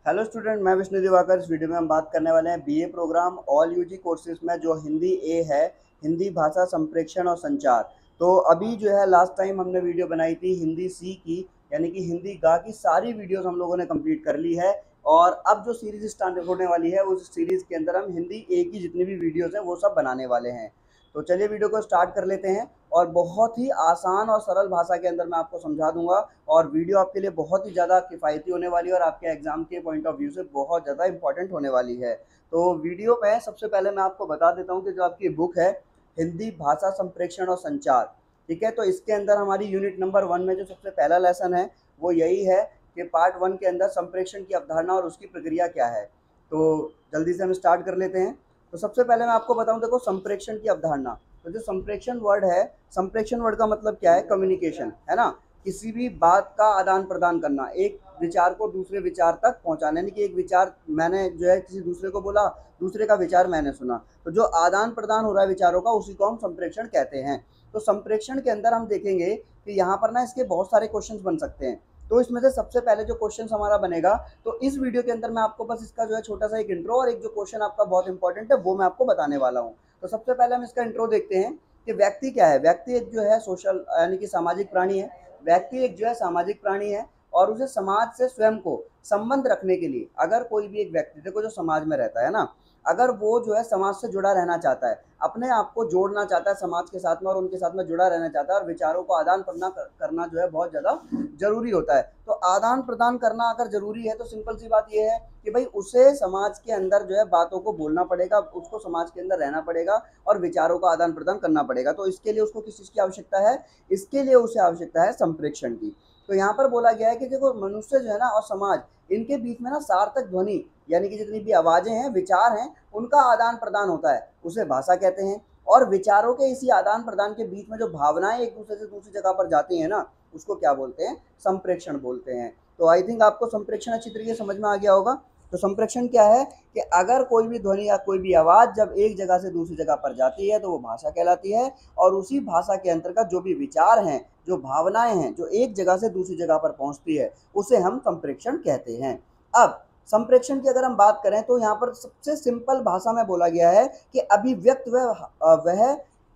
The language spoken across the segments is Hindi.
हेलो स्टूडेंट, मैं विष्णु दिवाकर। इस वीडियो में हम बात करने वाले हैं BA program all UG courses में जो हिंदी ए है, हिंदी भाषा संप्रेषण और संचार। तो अभी जो है लास्ट टाइम हमने वीडियो बनाई थी हिंदी सी की, यानी कि हिंदी गा की सारी वीडियोस हम लोगों ने कंप्लीट कर ली है। और अब जो सीरीज स्टार्ट होने वाली है उस सीरीज के अंदर हम हिंदी ए की जितनी भी वीडियोस हैं वो सब बनाने वाले हैं। तो चलिए वीडियो को स्टार्ट कर लेते हैं। और बहुत ही आसान और सरल भाषा के अंदर मैं आपको समझा दूंगा और वीडियो आपके लिए बहुत ही ज़्यादा किफ़ायती होने वाली है और आपके एग्जाम के पॉइंट ऑफ व्यू से बहुत ज़्यादा इंपॉर्टेंट होने वाली है। तो वीडियो में सबसे पहले मैं आपको बता देता हूँ कि जो आपकी बुक है हिंदी भाषा संप्रेषण और संचार, ठीक है, तो इसके अंदर हमारी यूनिट नंबर 1 में जो सबसे पहला लेसन है वो यही है कि पार्ट 1 के अंदर संप्रेषण की अवधारणा और उसकी प्रक्रिया क्या है। तो जल्दी से हम स्टार्ट कर लेते हैं। तो सबसे पहले मैं आपको बताऊं, देखो संप्रेषण की अवधारणा। तो जो संप्रेषण वर्ड है, संप्रेषण वर्ड का मतलब क्या है? कम्युनिकेशन, है ना। किसी भी बात का आदान प्रदान करना, एक विचार को दूसरे विचार तक पहुंचाने, यानी कि एक विचार मैंने जो है किसी दूसरे को बोला, दूसरे का विचार मैंने सुना, तो जो आदान प्रदान हो रहा है विचारों का उसी को हम संप्रेषण कहते हैं। तो संप्रेषण के अंदर हम देखेंगे कि यहाँ पर ना इसके बहुत सारे क्वेश्चंस बन सकते हैं। तो इसमें से सबसे पहले जो क्वेश्चन हमारा बनेगा, तो इस वीडियो के अंदर मैं आपको बस इसका जो है छोटा सा एक इंट्रो और एक जो क्वेश्चन आपका बहुत इंपॉर्टेंट है वो मैं आपको बताने वाला हूँ। तो सबसे पहले हम इसका इंट्रो देखते हैं कि व्यक्ति क्या है। व्यक्ति एक जो है सोशल यानी कि सामाजिक प्राणी है। व्यक्ति एक जो है सामाजिक प्राणी है और उसे समाज से स्वयं को संबंध रखने के लिए, अगर कोई भी एक व्यक्ति देखो जो समाज में रहता है ना, अगर वो जो है समाज से जुड़ा रहना चाहता है, अपने आप को जोड़ना चाहता है समाज के साथ में और उनके साथ में जुड़ा रहना चाहता है और विचारों को आदान प्रदान करना जो है बहुत ज़्यादा जरूरी होता है। तो आदान प्रदान करना अगर जरूरी है तो सिंपल सी बात यह है कि भाई उसे समाज के अंदर जो है बातों को बोलना पड़ेगा, उसको समाज के अंदर रहना पड़ेगा और विचारों का आदान प्रदान करना पड़ेगा। तो इसके लिए उसको किस चीज़ की आवश्यकता है? इसके लिए उसे आवश्यकता है संप्रेषण की। तो यहाँ पर बोला गया है कि देखो मनुष्य जो है ना और समाज, इनके बीच में ना सार्थक ध्वनि यानी कि जितनी भी आवाज़ें हैं, विचार हैं, उनका आदान प्रदान होता है, उसे भाषा कहते हैं। और विचारों के इसी आदान प्रदान के बीच में जो भावनाएं एक दूसरे से दूसरी जगह पर जाती हैं ना, उसको क्या बोलते हैं? संप्रेषण बोलते हैं। तो आई थिंक आपको संप्रेषण अच्छी तरीके से समझ में आ गया होगा। तो संप्रेषण क्या है कि अगर कोई भी ध्वनि या कोई भी आवाज़ जब एक जगह से दूसरी जगह पर जाती है तो वो भाषा कहलाती है। और उसी भाषा के अंतर्गत जो भी विचार हैं, जो भावनाएं हैं, जो एक जगह से दूसरी जगह पर पहुंचती है, उसे हम संप्रेषण कहते हैं। अब संप्रेषण की अगर हम बात करें तो यहाँ पर सबसे सिंपल भाषा में बोला गया है कि अभिव्यक्त वह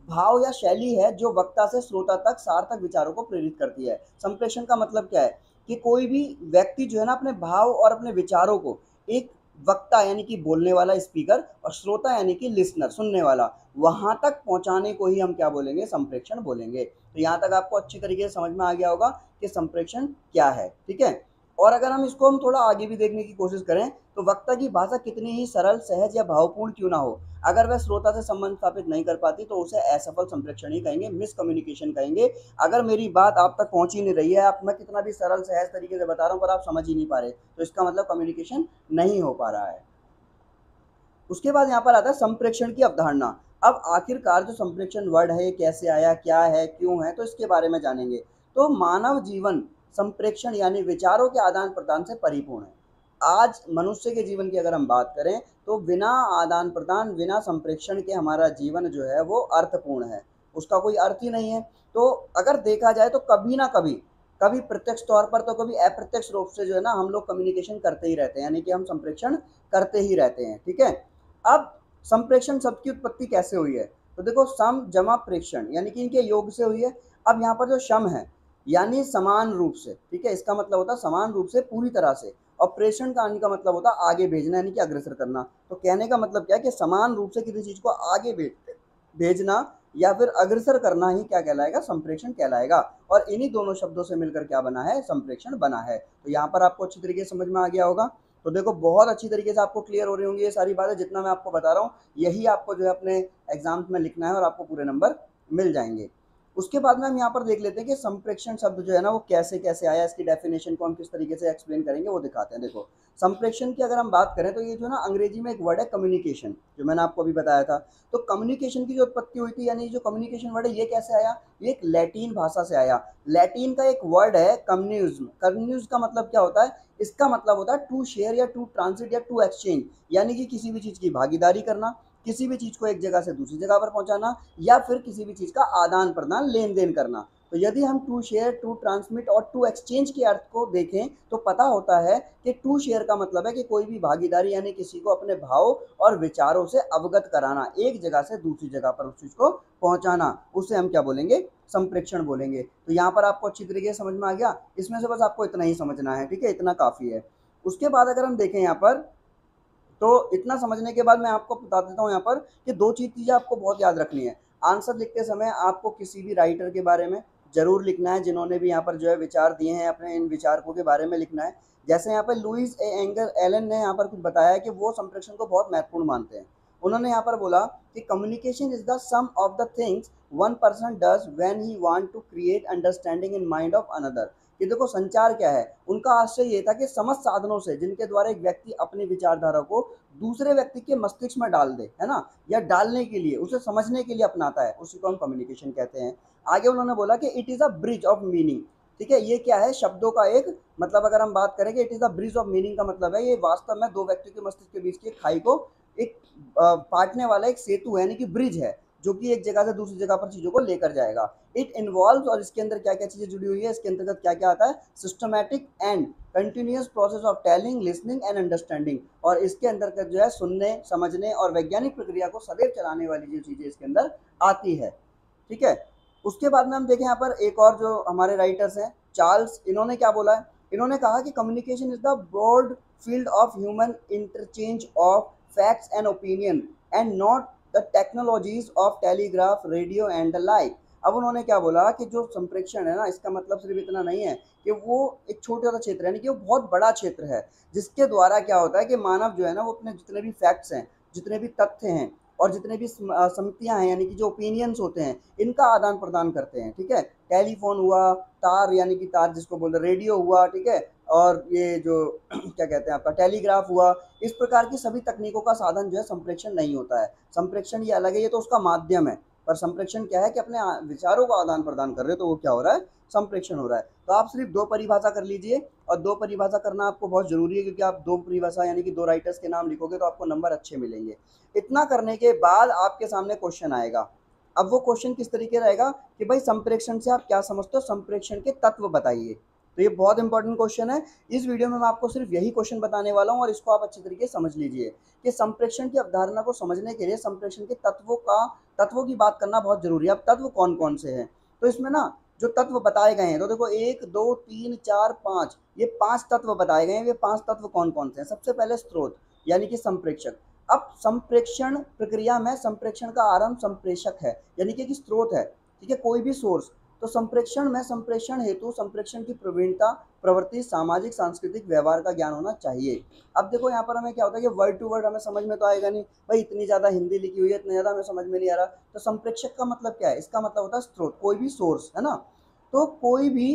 भाव या शैली है जो वक्ता से श्रोता तक सार्थक विचारों को प्रेरित करती है। संप्रेषण का मतलब क्या है कि कोई भी व्यक्ति जो है ना अपने भाव और अपने विचारों को एक वक्ता यानी कि बोलने वाला स्पीकर और श्रोता यानी कि लिसनर सुनने वाला, वहां तक पहुंचाने को ही हम क्या बोलेंगे? संप्रेषण बोलेंगे। तो यहाँ तक आपको अच्छी तरीके से समझ में आ गया होगा कि संप्रेषण क्या है, ठीक है। और अगर हम थोड़ा आगे भी देखने की कोशिश करें तो वक्ता की भाषा कितनी ही सरल, सहज या भावपूर्ण क्यों ना हो, अगर वह श्रोता से संबंध स्थापित नहीं कर पाती तो उसे असफल संप्रेषण ही कहेंगे, मिस कम्युनिकेशन कहेंगे। अगर मेरी बात आप तक पहुंच ही नहीं रही है, आप मैं कितना भी सरल सहज तरीके से बता रहा हूं पर आप समझ ही नहीं पा रहे, तो इसका मतलब कम्युनिकेशन नहीं हो पा रहा है। उसके बाद यहाँ पर आता है संप्रेषण की अवधारणा। अब आखिरकार जो संप्रेषण वर्ड है ये कैसे आया, क्या है, क्यों है, तो इसके बारे में जानेंगे। तो मानव जीवन संप्रेषण यानी विचारों के आदान प्रदान से परिपूर्ण है। आज मनुष्य के जीवन की अगर हम बात करें तो बिना आदान प्रदान, बिना संप्रेषण के हमारा जीवन जो है वो अर्थपूर्ण है, उसका कोई अर्थ ही नहीं है। तो अगर देखा जाए तो कभी ना कभी, कभी प्रत्यक्ष तौर पर तो कभी अप्रत्यक्ष रूप से जो है ना हम लोग कम्युनिकेशन करते ही रहते हैं, यानी कि हम संप्रेषण करते ही रहते हैं, ठीक है। अब संप्रेषण शब्द की उत्पत्ति कैसे हुई है? तो देखो सम जमा प्रेषण यानी कि इनके योग से हुई है। अब यहाँ पर जो सम है यानी समान रूप से, ठीक है, इसका मतलब होता है समान रूप से, पूरी तरह से। और प्रेषण का का मतलब होता है आगे भेजना यानी कि अग्रसर करना। तो कहने का मतलब क्या है कि समान रूप से किसी चीज को आगे भेजना या फिर अग्रसर करना ही क्या कहलाएगा? संप्रेषण कहलाएगा। और इन्हीं दोनों शब्दों से मिलकर क्या बना है? संप्रेषण बना है। तो यहाँ पर आपको अच्छी तरीके से समझ में आ गया होगा। तो देखो बहुत अच्छी तरीके से आपको क्लियर हो रही होंगी ये सारी बातें, जितना मैं आपको बता रहा हूँ यही आपको जो है अपने एग्जाम्स में लिखना है और आपको पूरे नंबर मिल जाएंगे। उसके बाद में हम यहाँ पर देख लेते हैं कि संप्रेषण शब्द जो है ना वो कैसे कैसे आया, इसकी डेफिनेशन को हम किस तरीके से एक्सप्लेन करेंगे वो दिखाते हैं। देखो संप्रेषण की अगर हम बात करें तो ये जो ना अंग्रेजी में एक वर्ड है कम्युनिकेशन, जो मैंने आपको अभी बताया था। तो कम्युनिकेशन की जो उत्पत्ति हुई थी, यानी जो कम्युनिकेशन वर्ड है ये कैसे आया? ये एक लैटिन भाषा से आया। लैटिन का एक वर्ड है कम्युनिज्म। कम्युनिज्म का मतलब क्या होता है? इसका मतलब होता है टू शेयर या टू ट्रांसिट या टू एक्सचेंज, यानी कि किसी भी चीज़ की भागीदारी करना, किसी भी चीज़ को एक जगह से दूसरी जगह पर पहुंचाना, या फिर किसी भी चीज़ का आदान प्रदान, लेन देन करना। तो यदि हम टू शेयर, टू ट्रांसमिट और टू एक्सचेंज के अर्थ को देखें तो पता होता है कि टू शेयर का मतलब है कि कोई भी भागीदारी यानी किसी को अपने भाव और विचारों से अवगत कराना, एक जगह से दूसरी जगह पर उस चीज को पहुंचाना, उसे हम क्या बोलेंगे, संप्रेक्षण बोलेंगे। तो यहाँ पर आपको अच्छी तरीके से समझ में आ गया, इसमें से बस आपको इतना ही समझना है, ठीक है, इतना काफी है। उसके बाद अगर हम देखें यहाँ पर, तो इतना समझने के बाद मैं आपको बता देता हूँ यहाँ पर कि दो चीज़ें आपको बहुत याद रखनी है। आंसर लिखते समय आपको किसी भी राइटर के बारे में जरूर लिखना है, जिन्होंने भी यहाँ पर जो है विचार दिए हैं, अपने इन विचारकों के बारे में लिखना है। जैसे यहाँ पर लुइस ए एंगर एलन ने यहाँ पर कुछ बताया है कि वो संप्रेषण को बहुत महत्वपूर्ण मानते हैं। उन्होंने यहाँ पर बोला कि communication is the sum of the things one person does when he want to create understanding in mind of another. कि देखो संचार क्या है, उनका आशय ये था कि समस्त साधनों से जिनके द्वारा एक व्यक्ति अपनी विचारधारा को दूसरे व्यक्ति के मस्तिष्क में डाल दे, है ना, या डालने के लिए, उसे समझने के लिए अपनाता है, उसी को हम कम्युनिकेशन कहते हैं। आगे उन्होंने बोला कि it is a bridge of meaning. ठीक है, ये क्या है, शब्दों का एक मतलब अगर हम बात करें कि it is a bridge of meaning का मतलब है ये वास्तव में दो व्यक्तियों के मस्तिष्क के बीच की खाई को एक पाटने वाला एक सेतु है, यानी कि ब्रिज है, जो कि एक जगह से दूसरी जगह पर चीजों को लेकर जाएगा। इट इन्वॉल्व, और इसके अंदर क्या क्या चीजें जुड़ी हुई है, इसके अंतर्गत क्या क्या आता है, systematic and continuous process of telling, listening and understanding. और इसके अंतर्गत जो है सुनने, समझने और वैज्ञानिक प्रक्रिया को सदैव चलाने वाली जो चीजें इसके अंदर आती है। ठीक है, उसके बाद में हम देखें यहाँ पर एक और जो हमारे राइटर्स हैं, चार्ल्स, इन्होंने क्या बोला है, इन्होंने कहा कि communication is the broad field of human interchange of facts and opinion and not the technologies of telegraph, radio and the like. अब उन्होंने क्या बोला कि जो संप्रेषण है ना, इसका मतलब सिर्फ इतना नहीं है कि वो एक छोटा सा क्षेत्र है, यानी कि वो बहुत बड़ा क्षेत्र है, जिसके द्वारा क्या होता है कि मानव जो है ना वो अपने जितने भी फैक्ट्स हैं, जितने भी तथ्य हैं और जितने भी सम्मतियां हैं, यानी कि जो ओपिनियंस होते हैं, इनका आदान प्रदान करते हैं। ठीक है, टेलीफोन हुआ, तार यानी कि तार जिसको बोलते हैं, रेडियो हुआ, ठीक है, और ये जो क्या कहते हैं आपका टेलीग्राफ हुआ, इस प्रकार की सभी तकनीकों का साधन जो है संप्रेषण नहीं होता है। संप्रेषण ये अलग है, ये तो उसका माध्यम है, पर संप्रेषण क्या है कि अपने विचारों का आदान प्रदान कर रहे हो, तो वो क्या हो रहा है, संप्रेषण हो रहा है। तो आप सिर्फ दो परिभाषा कर लीजिए, और दो परिभाषा करना आपको बहुत जरूरी है, क्योंकि आप दो परिभाषा यानी कि दो राइटर्स के नाम लिखोगे तो आपको नंबर अच्छे मिलेंगे। इतना करने के बाद आपके सामने क्वेश्चन आएगा। अब वो क्वेश्चन किस तरीके रहेगा कि भाई संप्रेषण से आप क्या समझते हो, संप्रेषण के तत्व बताइए। तो ये बहुत इंपॉर्टेंट क्वेश्चन है। इस वीडियो में मैं आपको सिर्फ यही क्वेश्चन बताने वाला हूँ, और इसको आप अच्छी तरीके से समझ लीजिए कि संप्रेषण की अवधारणा को समझने के लिए संप्रेषण के तत्वों की बात करना बहुत जरूरी है। अब तत्व कौन कौन से हैं, तो इसमें ना जो तत्व बताए गए हैं, तो देखो 1 2 3 4 5, ये 5 तत्व बताए गए हैं। ये 5 तत्व कौन कौन से हैं, सबसे पहले स्रोत यानी कि संप्रेषक। अब संप्रेषण प्रक्रिया में संप्रेषण का आरंभ संप्रेषक है, यानी कि स्रोत है, ठीक है, कोई भी सोर्स। तो संप्रेषण में संप्रेषण हेतु संप्रेषण की प्रवीणता, प्रवृत्ति, सामाजिक सांस्कृतिक व्यवहार का ज्ञान होना चाहिए। अब देखो यहाँ पर हमें क्या होता है कि वर्ड टू वर्ड हमें समझ में तो आएगा नहीं, भाई इतनी ज़्यादा हिंदी लिखी हुई है, इतना ज़्यादा हमें समझ में नहीं आ रहा। तो संप्रेषक का मतलब क्या है, इसका मतलब होता है स्रोत, कोई भी सोर्स, है ना। तो कोई भी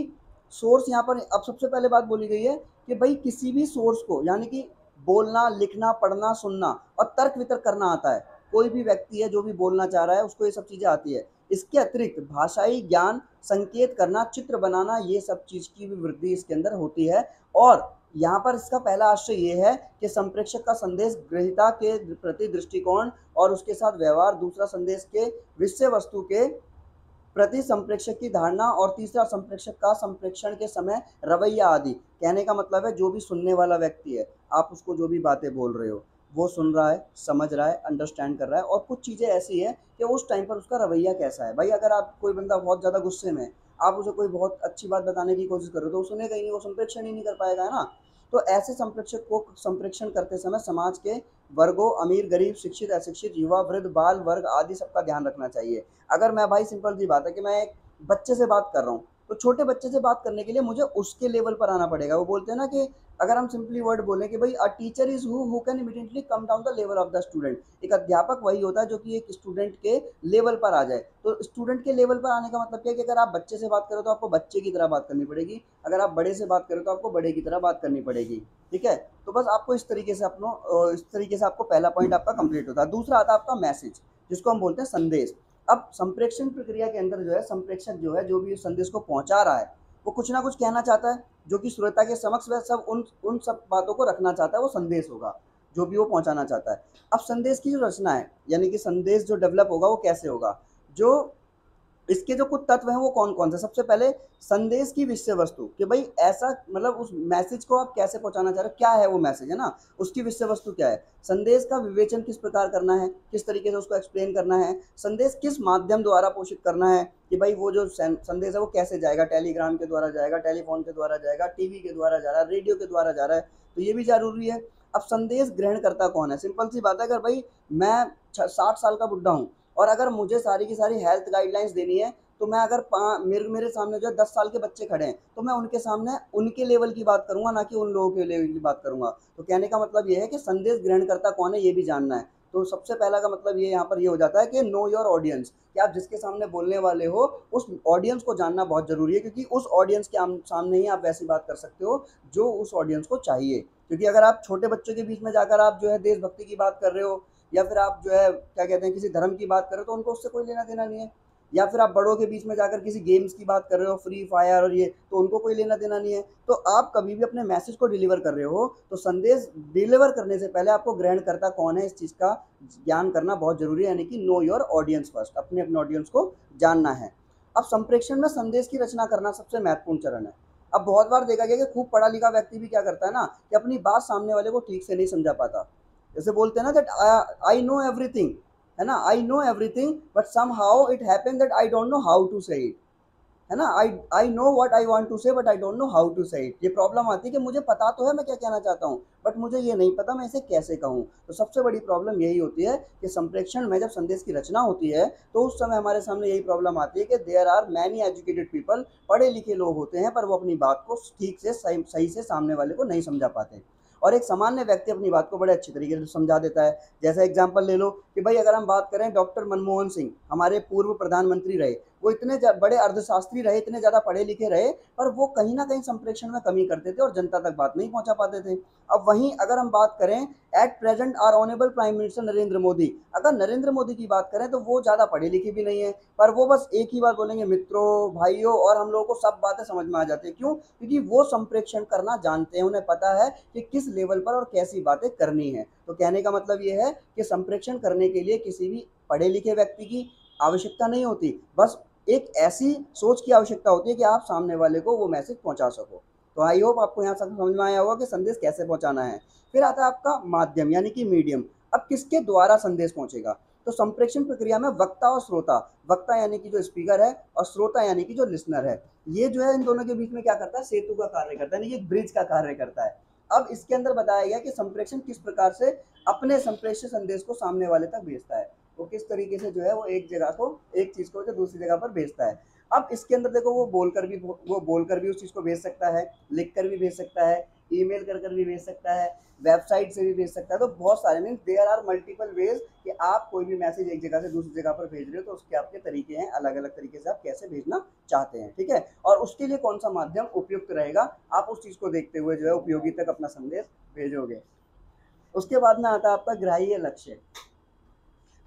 सोर्स यहाँ पर, अब सबसे पहले बात बोली गई है कि भाई किसी भी सोर्स को, यानी कि बोलना, लिखना, पढ़ना, सुनना और तर्क वितर्क करना आता है। कोई भी व्यक्ति है जो भी बोलना चाह रहा है, उसको ये सब चीज़ें आती है। इसके अतिरिक्त भाषाई ज्ञान, संकेत करना, चित्र बनाना, ये सब चीज़ की भी वृद्धि इसके अंदर होती है। और यहाँ पर इसका पहला आशय ये है कि संप्रेषक का संदेश ग्रहीता के प्रति दृष्टिकोण और उसके साथ व्यवहार, दूसरा संदेश के विषय वस्तु के प्रति संप्रेषक की धारणा, और तीसरा संप्रेषक का संप्रेषण के समय रवैया आदि। कहने का मतलब है जो भी सुनने वाला व्यक्ति है, आप उसको जो भी बातें बोल रहे हो, वो सुन रहा है, समझ रहा है, अंडरस्टैंड कर रहा है, और कुछ चीज़ें ऐसी है कि उस टाइम पर उसका रवैया कैसा है। भाई अगर आप, कोई बंदा बहुत ज़्यादा गुस्से में, आप उसे कोई बहुत अच्छी बात बताने की कोशिश करो तो वो सुनेगा ही नहीं, वो संप्रेषण ही नहीं कर पाएगा, है ना। तो ऐसे संप्रेषक को संप्रेषण करते समय समाज के वर्गों, अमीर गरीब, शिक्षित अशिक्षित, युवा वृद्ध, बाल वर्ग आदि सबका ध्यान रखना चाहिए। अगर मैं, भाई सिंपल सी बात है कि मैं एक बच्चे से बात कर रहा हूँ, तो छोटे बच्चे से बात करने के लिए मुझे उसके लेवल पर आना पड़ेगा। वो बोलते हैं ना कि अगर हम सिंपली वर्ड बोलें कि भाई a teacher is who can immediately come down the level of the student. एक अध्यापक वही होता है जो कि एक स्टूडेंट के लेवल पर आ जाए। तो स्टूडेंट के लेवल पर आने का मतलब क्या है कि अगर आप बच्चे से बात करो तो आपको बच्चे की तरह बात करनी पड़ेगी, अगर आप बड़े से बात करो तो आपको बड़े की तरह बात करनी पड़ेगी। ठीक है, तो बस आपको इस तरीके से इस तरीके से आपको पहला पॉइंट आपका कंप्लीट होता है। दूसरा आता है आपका मैसेज, जिसको हम बोलते हैं संदेश। अब संप्रेषण प्रक्रिया के अंदर जो है संप्रेषक जो है, जो भी संदेश को पहुंचा रहा है, वो कुछ ना कुछ कहना चाहता है, जो कि श्रोता के समक्ष वह सब उन सब बातों को रखना चाहता है, वो संदेश होगा जो भी वो पहुंचाना चाहता है। अब संदेश की जो रचना है, यानी कि संदेश जो डेवलप होगा वो कैसे होगा, जो इसके जो कुछ तत्व हैं वो कौन कौन से, सबसे पहले संदेश की विषय वस्तु, कि भाई ऐसा मतलब उस मैसेज को आप कैसे पहुंचाना चाह रहे हो, क्या है वो मैसेज, है ना, उसकी विषय वस्तु क्या है, संदेश का विवेचन किस प्रकार करना है, किस तरीके से उसको एक्सप्लेन करना है, संदेश किस माध्यम द्वारा पोषित करना है, कि भाई वो जो संदेश है वो कैसे जाएगा, टेलीग्राम के द्वारा जाएगा, टेलीफोन के द्वारा जाएगा, टीवी के द्वारा जा रहा है, रेडियो के द्वारा जा रहा है, तो ये भी जरूरी है। अब संदेश ग्रहण करता कौन है, सिंपल सी बात है, अगर भाई मैं 60 साल का बुढ़ा हूँ और अगर मुझे सारी की सारी हेल्थ गाइडलाइंस देनी है, तो मैं अगर मेरे सामने जो है 10 साल के बच्चे खड़े हैं, तो मैं उनके सामने उनके लेवल की बात करूंगा, ना कि उन लोगों के लेवल की बात करूंगा। तो कहने का मतलब ये है कि संदेश ग्रहण करता कौन है ये भी जानना है। तो सबसे पहला का मतलब ये यहाँ पर ये हो जाता है कि नो योर ऑडियंस, कि आप जिसके सामने बोलने वाले हो उस ऑडियंस को जानना बहुत जरूरी है, क्योंकि उस ऑडियंस के सामने ही आप वैसी बात कर सकते हो जो उस ऑडियंस को चाहिए। क्योंकि अगर आप छोटे बच्चों के बीच में जाकर आप जो है देशभक्ति की बात कर रहे हो, या फिर आप जो है क्या कहते हैं किसी धर्म की बात कर रहे हो, तो उनको उससे कोई लेना देना नहीं है। या फिर आप बड़ों के बीच में जाकर किसी गेम्स की बात कर रहे हो, फ्री फायर और ये, तो उनको कोई लेना देना नहीं है। तो आप कभी भी अपने मैसेज को डिलीवर कर रहे हो, तो संदेश डिलीवर करने से पहले आपको ग्रहण करता कौन है इस चीज़ का ज्ञान करना बहुत जरूरी है, यानी कि नो योर ऑडियंस फर्स्ट, अपने अपने ऑडियंस को जानना है। अब संप्रेषण में संदेश की रचना करना सबसे महत्वपूर्ण चरण है। अब बहुत बार देखा गया कि खूब पढ़ा लिखा व्यक्ति भी क्या करता है ना, कि अपनी बात सामने वाले को ठीक से नहीं समझा पाता। जैसे बोलते हैं ना दैट आई नो एवरीथिंग, है ना, I know everything but somehow it happen that I don't know how to say it, है ना, I know what I want to say but I don't know how to say it. ये प्रॉब्लम आती है कि मुझे पता तो है मैं क्या कहना चाहता हूँ, बट मुझे ये नहीं पता मैं इसे कैसे कहूँ। तो सबसे बड़ी प्रॉब्लम यही होती है कि संप्रेषण में जब संदेश की रचना होती है, तो उस समय हमारे सामने यही प्रॉब्लम आती है कि there are many educated people, पढ़े लिखे लोग होते हैं, पर वो अपनी बात को ठीक से सही से सामने वाले को नहीं समझा पाते। और एक सामान्य व्यक्ति अपनी बात को बड़े अच्छे तरीके से समझा देता है। जैसा एग्जांपल ले लो कि भाई अगर हम बात करें डॉक्टर मनमोहन सिंह, हमारे पूर्व प्रधानमंत्री रहे, वो इतने बड़े अर्थशास्त्री रहे, इतने ज़्यादा पढ़े लिखे रहे, पर वो कहीं ना कहीं संप्रेषण में कमी करते थे और जनता तक बात नहीं पहुंचा पाते थे। अब वहीं अगर हम बात करें at present our honourable prime minister Narendra Modi, अगर नरेंद्र मोदी की बात करें तो वो ज़्यादा पढ़े लिखे भी नहीं है, पर वो बस एक ही बात बोलेंगे मित्रों भाइयों, और हम लोगों को सब बातें समझ में आ जाती है। क्यों? क्योंकि वो संप्रेषण करना जानते हैं, उन्हें पता है कि किस लेवल पर और कैसी बातें करनी है। तो कहने का मतलब ये है कि संप्रेषण करने के लिए किसी भी पढ़े लिखे व्यक्ति की आवश्यकता नहीं होती, बस एक ऐसी सोच की आवश्यकता होती है कि आप सामने वाले को वो मैसेज पहुंचा सको। तो आई होप आपको यहाँ तक समझ में आया होगा कि संदेश कैसे पहुंचाना है। फिर आता है आपका माध्यम यानी कि मीडियम। अब किसके द्वारा संदेश पहुंचेगा? तो संप्रेषण प्रक्रिया में वक्ता और श्रोता, वक्ता यानी कि जो स्पीकर है और श्रोता यानी कि जो लिसनर है, ये जो है इन दोनों के बीच में क्या करता है, सेतु का कार्य करता है, यानी कि ब्रिज का कार्य करता है। अब इसके अंदर बताया गया कि संप्रेषण किस प्रकार से अपने संप्रेषित संदेश को सामने वाले तक भेजता है, वो किस तरीके से जो है वो एक जगह को, एक चीज को जो दूसरी जगह पर भेजता है। अब इसके अंदर देखो वो बोलकर भी उस चीज को भेज सकता है, लिख कर भी भेज सकता है, ईमेल कर भी भेज सकता है, वेबसाइट से भी भेज सकता है। तो बहुत सारे means there are multiple ways कि आप कोई भी मैसेज एक जगह से दूसरी जगह पर भेज रहे हो, तो उसके आपके तरीके हैं, अलग अलग तरीके से आप कैसे भेजना चाहते हैं, ठीक है। और उसके लिए कौन सा माध्यम उपयुक्त रहेगा, आप उस चीज को देखते हुए जो है उपयोगी तक अपना संदेश भेजोगे। उसके बाद में आता है आपका ग्राह्य लक्ष्य।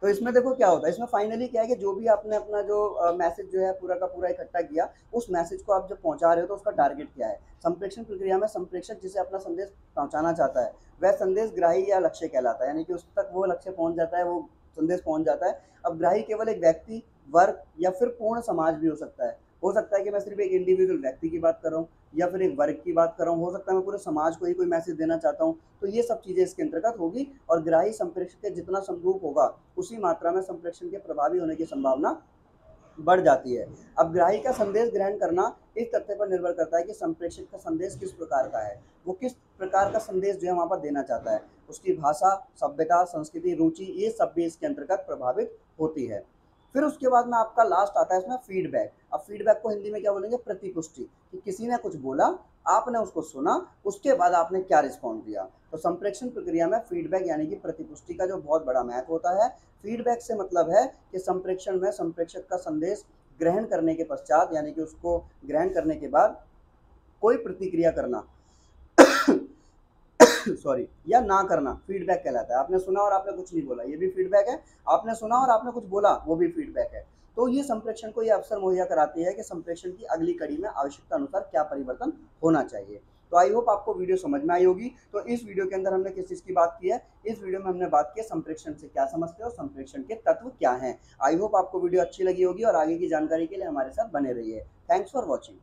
तो इसमें देखो क्या होता है, इसमें फाइनली क्या है कि जो भी आपने अपना जो मैसेज जो है पूरा का पूरा इकट्ठा किया, उस मैसेज को आप जब पहुंचा रहे हो तो उसका टारगेट क्या है। संप्रेषण प्रक्रिया में संप्रेषक जिसे अपना संदेश पहुंचाना चाहता है वह संदेश ग्राही या लक्ष्य कहलाता है, यानी कि उस तक वो लक्ष्य पहुंच जाता है, वो संदेश पहुंच जाता है। अब ग्राही केवल एक व्यक्ति, वर्ग या फिर पूर्ण समाज भी हो सकता है कि मैं सिर्फ एक इंडिविजुअल व्यक्ति की बात कर रहा हूँ या फिर एक वर्ग की बात कर रहा हूँ, हो सकता है मैं पूरे समाज को ही कोई मैसेज देना चाहता हूँ। तो ये सब चीज़ें इसके अंतर्गत होगी, और ग्राही संप्रेषक के जितना समरूप होगा उसी मात्रा में संप्रेषण के प्रभावी होने की संभावना बढ़ जाती है। अब ग्राही का संदेश ग्रहण करना इस तथ्य पर निर्भर करता है कि संप्रेषक का संदेश किस प्रकार का है, वो किस प्रकार का संदेश जो है वहाँ पर देना चाहता है, उसकी भाषा, सभ्यता, संस्कृति, रुचि, ये सब भी इसके अंतर्गत प्रभावित होती है। फिर उसके बाद में आपका लास्ट आता है इसमें फीडबैक। अब फीडबैक को हिंदी में क्या बोलेंगे, प्रतिपुष्टि, कि किसी ने कुछ बोला, आपने उसको सुना, उसके बाद आपने क्या रिस्पॉन्स दिया। तो संप्रेषण प्रक्रिया में फीडबैक यानी कि प्रतिपुष्टि का जो बहुत बड़ा महत्व होता है। फीडबैक से मतलब है कि संप्रेषण में संप्रेषक का संदेश ग्रहण करने के पश्चात, यानी कि उसको ग्रहण करने के बाद कोई प्रतिक्रिया करना सॉरी या ना करना फीडबैक कहलाता है। आपने सुना और आपने कुछ नहीं बोला, ये भी फीडबैक है। आपने सुना और आपने कुछ बोला, वो भी फीडबैक है। तो ये संप्रेषण को ये अवसर मुहैया कराती है कि संप्रेषण की अगली कड़ी में आवश्यकता अनुसार क्या परिवर्तन होना चाहिए। तो आई होप आपको वीडियो समझ में आई होगी। तो इस वीडियो के अंदर हमने किस चीज़ की बात की है, इस वीडियो में हमने बात की है संप्रेक्षण से क्या समझते हो, संप्रेक्षण के तत्व क्या हैं। आई होप आपको वीडियो अच्छी लगी होगी और आगे की जानकारी के लिए हमारे साथ बने रहिए। Thanks for watching.